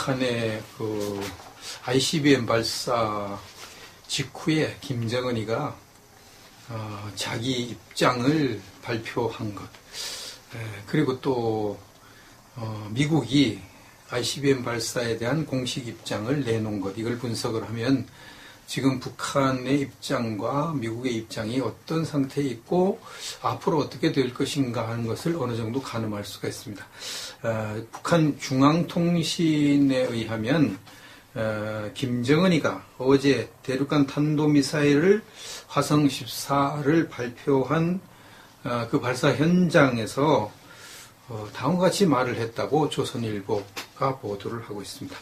북한의 그 ICBM 발사 직후에 김정은이가 자기 입장을 발표한 것, 그리고 또 미국이 ICBM 발사에 대한 공식 입장을 내놓은 것, 이걸 분석을 하면 지금 북한의 입장과 미국의 입장이 어떤 상태에 있고 앞으로 어떻게 될 것인가 하는 것을 어느 정도 가늠할 수가 있습니다. 북한 중앙통신에 의하면 김정은이가 어제 대륙간 탄도미사일을 화성 14를 발표한 그 발사 현장에서 다음과 같이 말을 했다고 조선일보가 보도를 하고 있습니다.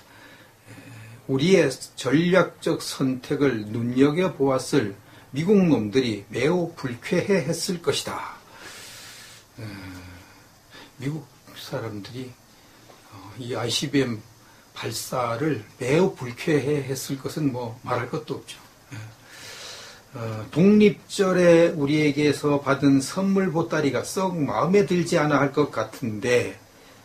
우리의 전략적 선택을 눈여겨보았을 미국 놈들이 매우 불쾌해했을 것이다. 미국 사람들이 이 ICBM 발사를 매우 불쾌해했을 것은 뭐 말할 것도 없죠. 독립절에 우리에게서 받은 선물 보따리가 썩 마음에 들지 않아 할 것 같은데,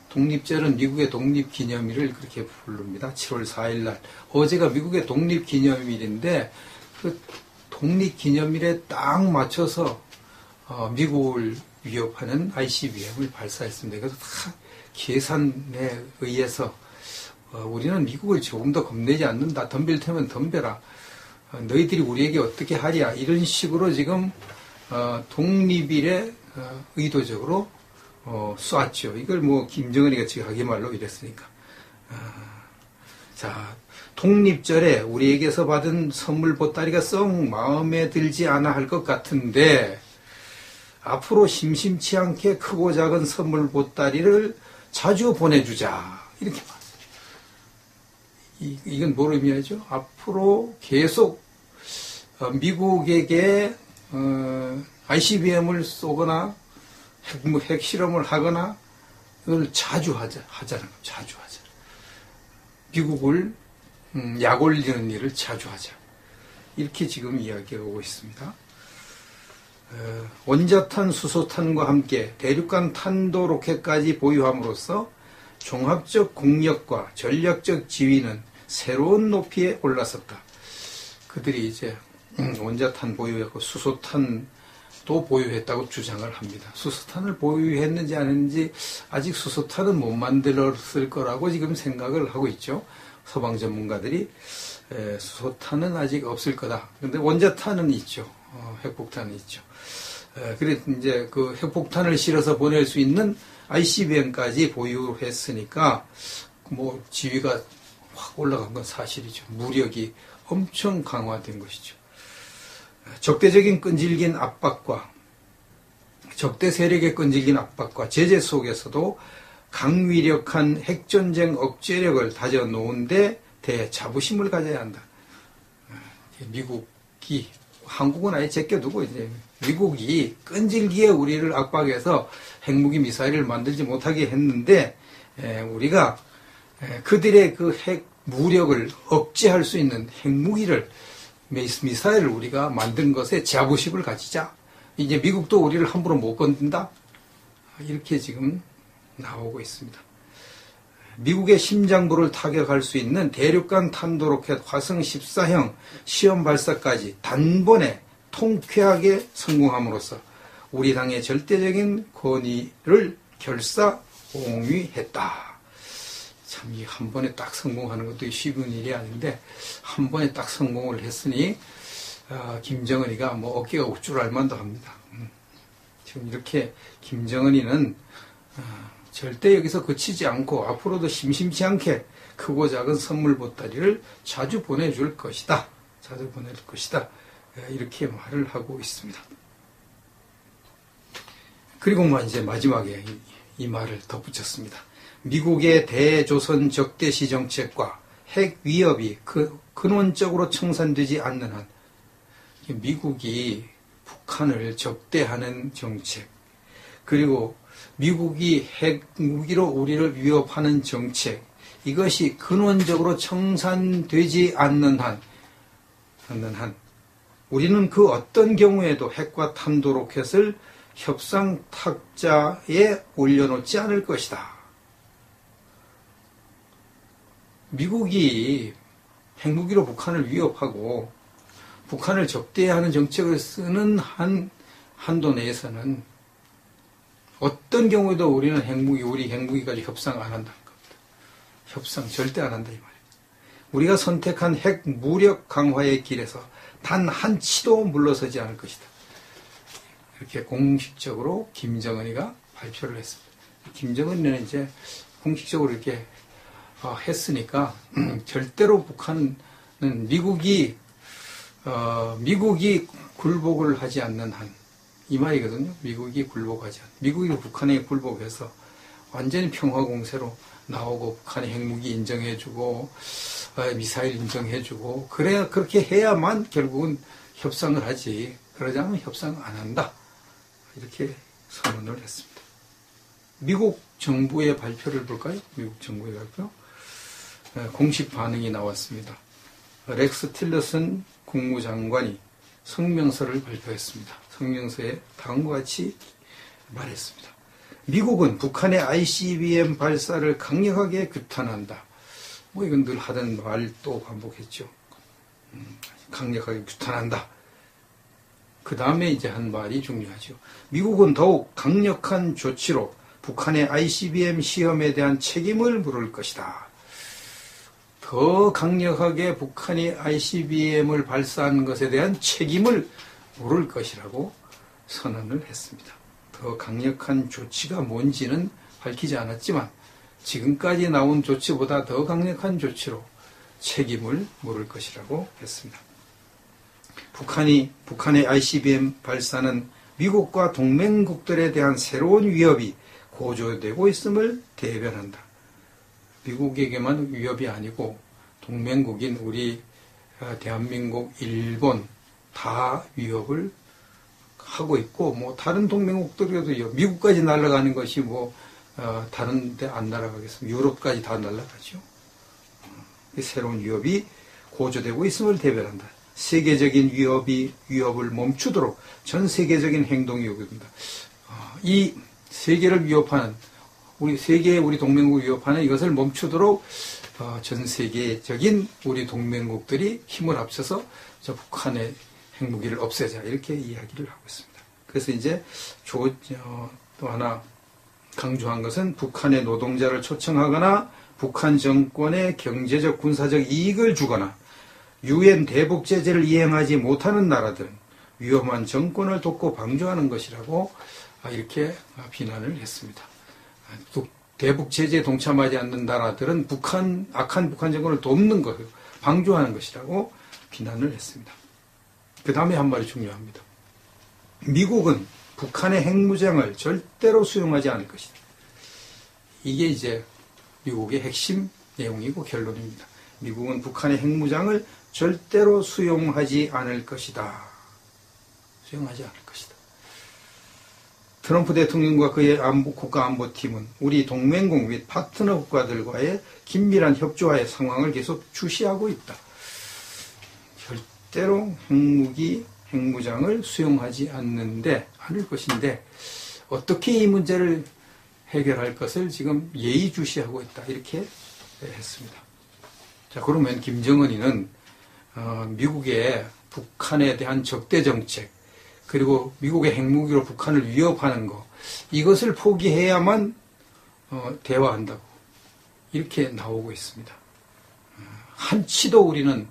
독립절은 미국의 독립기념일을 그렇게 부릅니다. 7월 4일 날. 어제가 미국의 독립기념일인데 그 독립기념일에 딱 맞춰서 미국을 위협하는 ICBM을 발사했습니다. 그래서 다 계산에 의해서 우리는 미국을 조금 더 겁내지 않는다. 덤빌 테면 덤벼라. 너희들이 우리에게 어떻게 하랴. 이런 식으로 지금 독립일에 의도적으로 쏘았죠. 이걸 뭐 김정은이가 지각하게 말로 이랬으니까. 자, 독립절에 우리에게서 받은 선물 보따리가 썩 마음에 들지 않아 할 것 같은데 앞으로 심심치 않게 크고 작은 선물 보따리를 자주 보내주자. 이렇게 말했어요. 이건 뭘 의미하죠? 앞으로 계속 미국에게 ICBM을 쏘거나 핵실험을 하거나 이걸 자주 하자는 거예요. 자주 하자. 미국을 약 올리는 일을 자주 하자. 이렇게 지금 이야기하고 있습니다. 원자탄, 수소탄과 함께 대륙간 탄도 로켓까지 보유함으로써 종합적 국력과 전략적 지위는 새로운 높이에 올라섰다. 그들이 이제 원자탄 보유했고 수소탄도 보유했다고 주장을 합니다. 수소탄을 보유했는지 안 했는지 아직 수소탄은 못 만들었을 거라고 지금 생각을 하고 있죠. 서방 전문가들이 수소탄은 아직 없을 거다. 그런데 원자탄은 있죠. 핵폭탄은 있죠. 그래 이제 그 핵폭탄을 실어서 보낼 수 있는 ICBM까지 보유했으니까 뭐 지위가 확 올라간 건 사실이죠. 무력이 엄청 강화된 것이죠. 적대적인 끈질긴 압박과 적대 세력의 끈질긴 압박과 제재 속에서도 강위력한 핵전쟁 억제력을 다져놓은데 대자부심을 가져야 한다. 미국이 한국은 아예 제껴두고 이제 미국이 끈질기게 우리를 압박해서 핵무기 미사일을 만들지 못하게 했는데 우리가 그들의 그 핵 무력을 억제할 수 있는 핵무기를 미사일을 우리가 만든 것에 자부심을 가지자. 이제 미국도 우리를 함부로 못 건든다. 이렇게 지금 나오고 있습니다. 미국의 심장부를 타격할 수 있는 대륙간 탄도로켓 화성 14형 시험 발사까지 단번에 통쾌하게 성공함으로써 우리 당의 절대적인 권위를 결사옹위했다. 참, 이 한 번에 딱 성공하는 것도 쉬운 일이 아닌데 한 번에 딱 성공을 했으니 김정은이가 뭐 어깨가 우쭐할 만도 합니다. 지금 이렇게 김정은이는 절대 여기서 그치지 않고 앞으로도 심심치 않게 크고 작은 선물 보따리를 자주 보내줄 것이다. 자주 보낼 것이다. 이렇게 말을 하고 있습니다. 그리고 이제 마지막에 이 말을 덧붙였습니다. 미국의 대조선 적대시 정책과 핵 위협이 근원적으로 청산되지 않는 한 미국이 북한을 적대하는 정책, 그리고 미국이 핵무기로 우리를 위협하는 정책, 이것이 근원적으로 청산되지 않는 한 우리는 그 어떤 경우에도 핵과 탄도 로켓을 협상 탁자에 올려놓지 않을 것이다. 미국이 핵무기로 북한을 위협하고 북한을 적대하는 정책을 쓰는 한도 내에서는 어떤 경우에도 우리는 우리 핵무기까지 협상 안 한다는 겁니다. 협상 절대 안 한다 이 말이에요. 우리가 선택한 핵 무력 강화의 길에서 단 한 치도 물러서지 않을 것이다. 이렇게 공식적으로 김정은이가 발표를 했습니다. 김정은이는 이제 공식적으로 이렇게 했으니까 절대로 북한은 미국이 굴복을 하지 않는 한 이 말이거든요. 미국이 굴복하지 않는. 미국이 북한에 굴복해서 완전히 평화 공세로 나오고 북한의 핵무기 인정해주고 미사일 인정해주고 그래야 그렇게 해야만 결국은 협상을 하지. 그러지 않으면 협상 안 한다. 이렇게 선언을 했습니다. 미국 정부의 발표를 볼까요? 미국 정부의 발표. 공식 반응이 나왔습니다. 렉스 틸러슨 국무장관이 성명서를 발표했습니다. 성명서에 다음과 같이 말했습니다. 미국은 북한의 ICBM 발사를 강력하게 규탄한다. 뭐 이건 늘 하던 말 또 반복했죠. 강력하게 규탄한다. 그 다음에 이제 한 말이 중요하죠. 미국은 더욱 강력한 조치로 북한의 ICBM 시험에 대한 책임을 물을 것이다. 더 강력하게 북한이 ICBM을 발사한 것에 대한 책임을 물을 것이라고 선언을 했습니다. 더 강력한 조치가 뭔지는 밝히지 않았지만 지금까지 나온 조치보다 더 강력한 조치로 책임을 물을 것이라고 했습니다. 북한의 ICBM 발사는 미국과 동맹국들에 대한 새로운 위협이 고조되고 있음을 대변한다. 미국에게만 위협이 아니고 동맹국인 우리 대한민국, 일본 다 위협을 하고 있고 뭐 다른 동맹국들에도 미국까지 날아가는 것이 뭐 다른 데 안 날아가겠습니까? 유럽까지 다 날아가죠. 새로운 위협이 고조되고 있음을 대변한다. 세계적인 위협을 멈추도록 전 세계적인 행동이 요구된다. 이 세계를 위협하는 우리 동맹국을 위협하는 이것을 멈추도록 전 세계적인 우리 동맹국들이 힘을 합쳐서 저 북한의 핵무기를 없애자 이렇게 이야기를 하고 있습니다. 그래서 이제 또 하나 강조한 것은 북한의 노동자를 초청하거나 북한 정권에 경제적 군사적 이익을 주거나 유엔 대북 제재를 이행하지 못하는 나라들은 위험한 정권을 돕고 방조하는 것이라고 이렇게 비난을 했습니다. 대북 제재에 동참하지 않는 나라들은 악한 북한 정권을 돕는 것, 방조하는 것이라고 비난을 했습니다. 그 다음에 한 말이 중요합니다. 미국은 북한의 핵무장을 절대로 수용하지 않을 것이다. 이게 이제 미국의 핵심 내용이고 결론입니다. 미국은 북한의 핵무장을 절대로 수용하지 않을 것이다. 수용하지 않을 것이다. 트럼프 대통령과 그의 국가안보팀은 우리 동맹국 및 파트너 국가들과의 긴밀한 협조와의 상황을 계속 주시하고 있다. 절대로 핵무장을 수용하지 않을 것인데 어떻게 이 문제를 해결할 것을 지금 예의주시하고 있다. 이렇게 했습니다. 자, 그러면 김정은이는 미국의 북한에 대한 적대 정책 그리고 미국의 핵무기로 북한을 위협하는 것 이것을 포기해야만 대화한다고 이렇게 나오고 있습니다. 한치도 우리는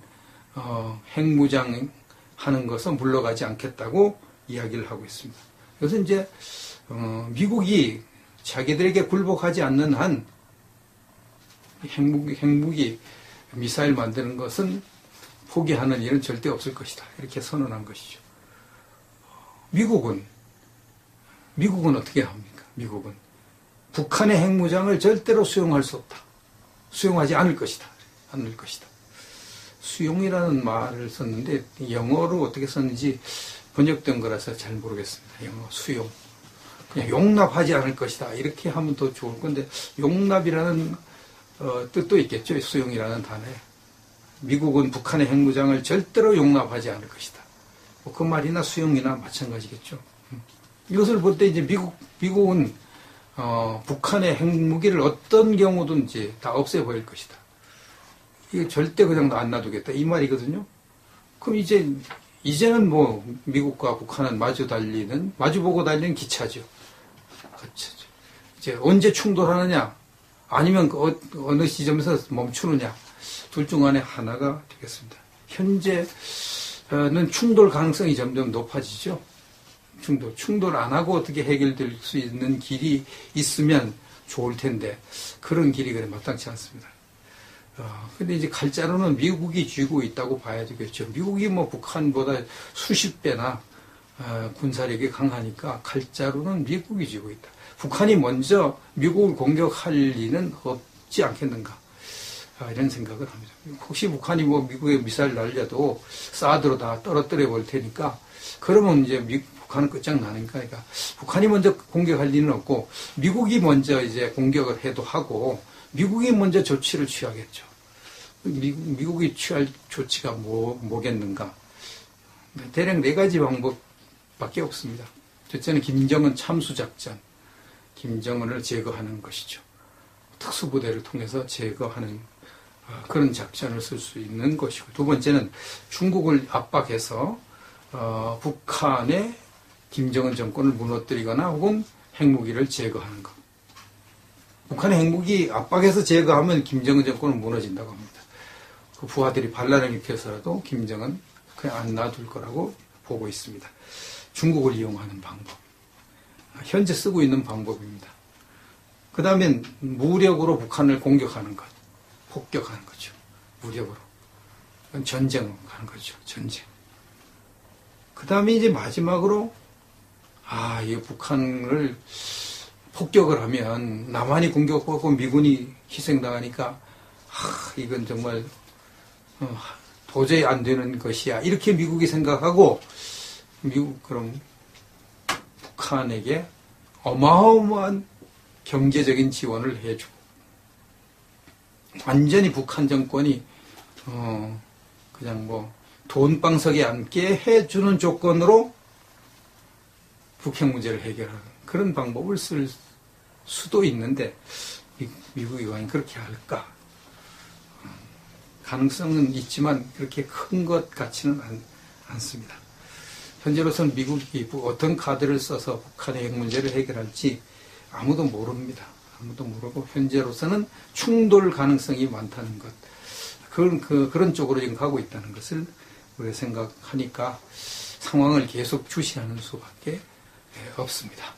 핵무장 하는 것은 물러가지 않겠다고 이야기를 하고 있습니다. 이것은 이제 미국이 자기들에게 굴복하지 않는 한 핵무기 미사일 만드는 것은 포기하는 일은 절대 없을 것이다. 이렇게 선언한 것이죠. 미국은 어떻게 합니까? 미국은 북한의 핵무장을 절대로 수용할 수 없다. 수용하지 않을 것이다. 수용이라는 말을 썼는데 영어로 어떻게 썼는지 번역된 거라서 잘 모르겠습니다. 영어 수용. 그냥 용납하지 않을 것이다. 이렇게 하면 더 좋을 건데 용납이라는 뜻도 있겠죠. 수용이라는 단어에. 미국은 북한의 핵무장을 절대로 용납하지 않을 것이다. 뭐 그 말이나 수용이나 마찬가지겠죠. 이것을 볼 때 이제 미국은 북한의 핵무기를 어떤 경우든지 다 없애버릴 것이다. 이거 절대 그냥 안 놔두겠다 이 말이거든요. 그럼 이제는 뭐 미국과 북한은 마주보고 달리는 기차죠. 그렇죠. 이제 언제 충돌하느냐, 아니면 어느 시점에서 멈추느냐, 둘 중 안에 하나가 되겠습니다. 현재는 충돌 가능성이 점점 높아지죠. 충돌 안 하고 어떻게 해결될 수 있는 길이 있으면 좋을 텐데 그런 길이 그래 마땅치 않습니다. 근데 이제 칼자루는 미국이 쥐고 있다고 봐야 되겠죠. 미국이 뭐 북한보다 수십 배나 군사력이 강하니까 칼자루는 미국이 쥐고 있다. 북한이 먼저 미국을 공격할 리는 없지 않겠는가. 이런 생각을 합니다. 혹시 북한이 뭐 미국에 미사일 날려도 사드로 다 떨어뜨려 볼 테니까 그러면 이제 북한은 끝장나니까. 그러니까 북한이 먼저 공격할 리는 없고 미국이 먼저 이제 공격을 해도 하고 미국이 먼저 조치를 취하겠죠. 미국이 취할 조치가 뭐겠는가. 대략 4가지 방법밖에 없습니다. 첫째는 김정은 참수작전. 김정은을 제거하는 것이죠. 특수부대를 통해서 제거하는 그런 작전을 쓸 수 있는 것이고, 두 번째는 중국을 압박해서 북한의 김정은 정권을 무너뜨리거나 혹은 핵무기를 제거하는 것. 북한의 핵무기 압박해서 제거하면 김정은 정권은 무너진다고 합니다. 그 부하들이 반란을 일으켜서라도 김정은 그냥 안 놔둘 거라고 보고 있습니다. 중국을 이용하는 방법. 현재 쓰고 있는 방법입니다. 그 다음엔 무력으로 북한을 공격하는 것. 폭격하는 거죠. 무력으로. 전쟁으로 가는 거죠. 전쟁. 그 다음에 이제 마지막으로 이 북한을 폭격을 하면 남한이 공격받고 미군이 희생당하니까 이건 정말 도저히 안 되는 것이야. 이렇게 미국이 생각하고 그럼 북한에게 어마어마한 경제적인 지원을 해주고 완전히 북한 정권이 그냥 뭐 돈방석에 앉게 해주는 조건으로 북핵 문제를 해결하는 그런 방법을 쓸 수도 있는데 미국이 과연 그렇게 할까? 가능성은 있지만 그렇게 큰 것 같지는 않습니다. 현재로서는 미국이 어떤 카드를 써서 북한의 핵 문제를 해결할지 아무도 모릅니다. 아무도 모르고 현재로서는 충돌 가능성이 많다는 것. 그런 쪽으로 지금 가고 있다는 것을 우리가 생각하니까 상황을 계속 주시하는 수밖에 없습니다.